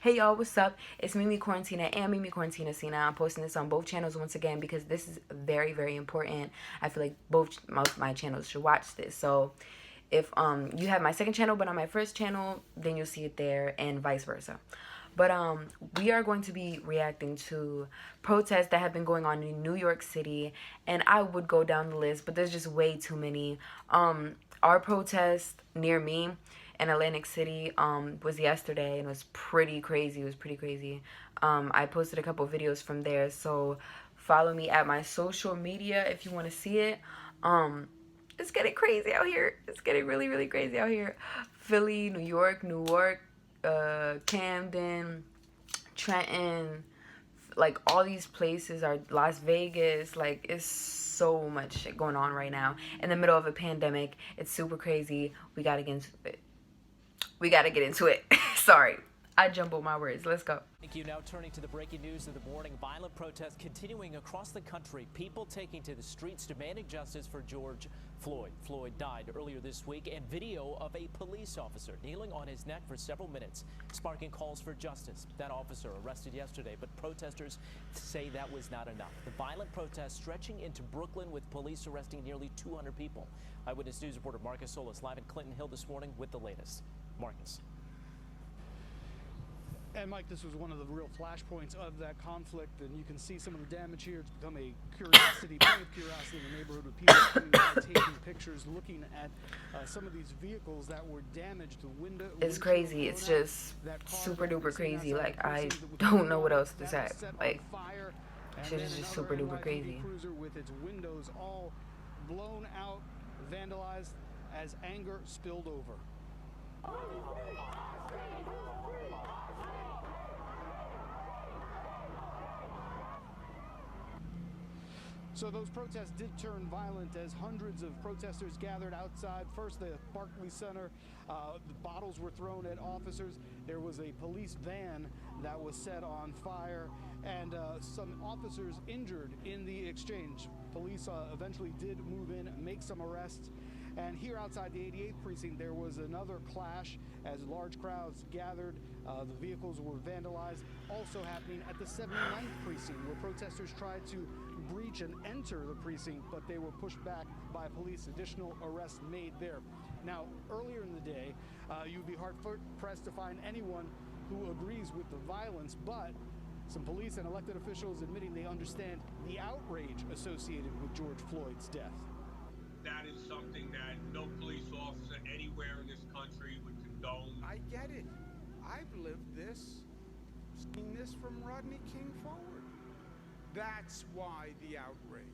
Hey y'all, what's up? It's Mimi Quarantina and Mimi Quarantina Cena. I'm posting this on both channels once again because this is very, very important. I feel like most my channels should watch this. So if you have my second channel but on my first channel, then you'll see it there, and vice versa. But we are going to be reacting to protests that have been going on in New York City, and I would go down the list, but there's just way too many. Our protest near me in Atlantic City was yesterday, and it was pretty crazy. It was pretty crazy. I posted a couple videos from there, so follow me at my social media if you want to see it. It's getting crazy out here. It's getting really, really crazy out here. Philly, Newark, Camden, Trenton, like all these places are Las Vegas. Like, it's so much shit going on right now in the middle of a pandemic. It's super crazy. We gotta get into it. Sorry, I jumbled my words. Let's go. Thank you. Now turning to the breaking news of the morning. Violent protests continuing across the country. People taking to the streets demanding justice for George Floyd. Floyd died earlier this week, and video of a police officer kneeling on his neck for several minutes, sparking calls for justice. That officer arrested yesterday, but protesters say that was not enough. The violent protests stretching into Brooklyn, with police arresting nearly 200 people. Eyewitness News reporter Marcus Solis live in Clinton Hill this morning with the latest. Marcus. And Mike, this was one of the real flashpoints of that conflict, and you can see some of the damage here. It's become a curiosity, point of curiosity in the neighborhood, with people coming by, taking pictures, looking at some of these vehicles that were damaged. The window. It's crazy. It's just super duper crazy. Like, I don't know what else to say. Like, shit is just super duper crazy. Cruiser with its windows all blown out, vandalized as anger spilled over. So those protests did turn violent as hundreds of protesters gathered outside. First, the Barclays Center. The bottles were thrown at officers. There was a police van that was set on fire, and some officers injured in the exchange. Police eventually did move in, make some arrests. And here outside the 88th precinct, there was another clash as large crowds gathered. The vehicles were vandalized. Also happening at the 79th precinct, where protesters tried to breach and enter the precinct, but they were pushed back by police. Additional arrests made there. Now, earlier in the day, you'd be hard-pressed to find anyone who agrees with the violence, but some police and elected officials admitting they understand the outrage associated with George Floyd's death. That is something that no police officer anywhere in this country would condone. I get it. I've lived this, seen this from Rodney King forward. That's why the outrage.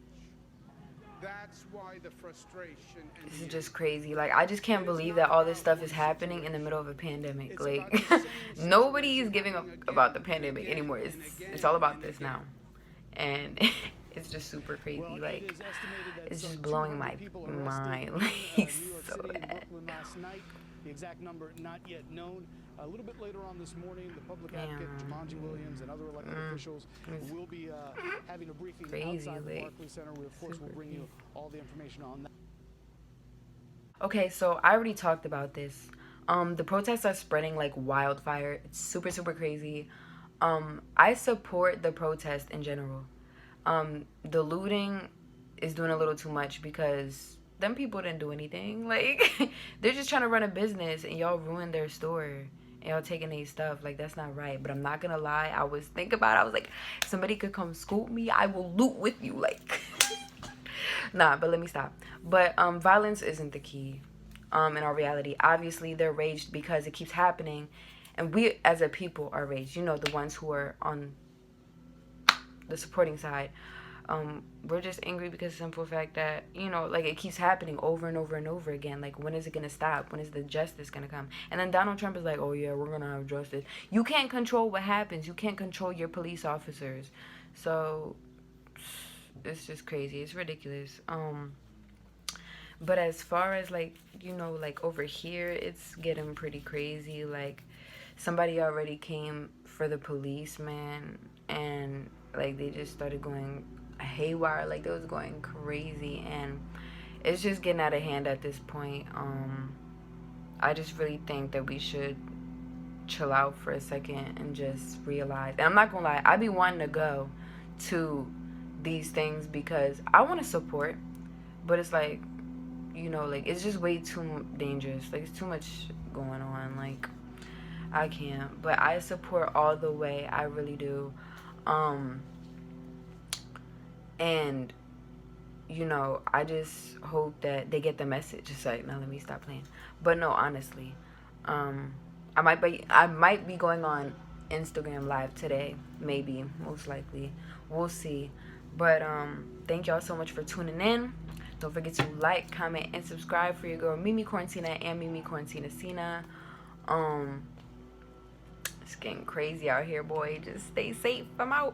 That's why the frustration. And this is just crazy. Like, I just can't believe that all this stuff is happening in the middle of a pandemic. Like, nobody is giving up about the pandemic anymore. It's all about this now. And it's just super crazy. Like, it's just blowing my mind. Like, so bad. The exact number not yet known. A little bit later on this morning, the public advocate Jumanji Williams and other elected officials will be having a briefing outside the Barclays Center. We, of course, will bring you all the information on that. Okay, so I already talked about this. The protests are spreading like wildfire. It's super, super crazy. I support the protest in general. The looting is doing a little too much because them people didn't do anything. Like, they're just trying to run a business, and y'all ruined their store, and y'all taking their stuff. Like, that's not right. But I'm not gonna lie, I was like, somebody could come scoop me, I will loot with you. Like, nah, but let me stop. But violence isn't the key in our reality. Obviously, they're raged because it keeps happening, and we as a people are raged. You know, the ones who are on the supporting side. We're just angry because of the simple fact that, you know, like, it keeps happening over and over and over again. Like, when is it gonna stop? When is the justice gonna come? And then Donald Trump is like, oh yeah, we're gonna have justice. You can't control what happens. You can't control your police officers. So it's just crazy. It's ridiculous. But as far as, like, you know, like, over here, it's getting pretty crazy. Like, somebody already came for the policeman, and like, they just started going haywire. Like, they was going crazy, and it's just getting out of hand at this point. I just really think that we should chill out for a second and just realize. And I'm not gonna lie, I be wanting to go to these things because I want to support, but it's like, you know, like, it's just way too dangerous. Like, it's too much going on. Like, I can't. But I support all the way. I really do. And, you know, I just hope that they get the message. It's like, now let me stop playing. But no, honestly, I might be going on Instagram Live today. Maybe, most likely. We'll see. But thank y'all so much for tuning in. Don't forget to like, comment, and subscribe for your girl Mimi Quarantina and Mimi Quarantina Cena. It's getting crazy out here, boy. Just stay safe. I'm out.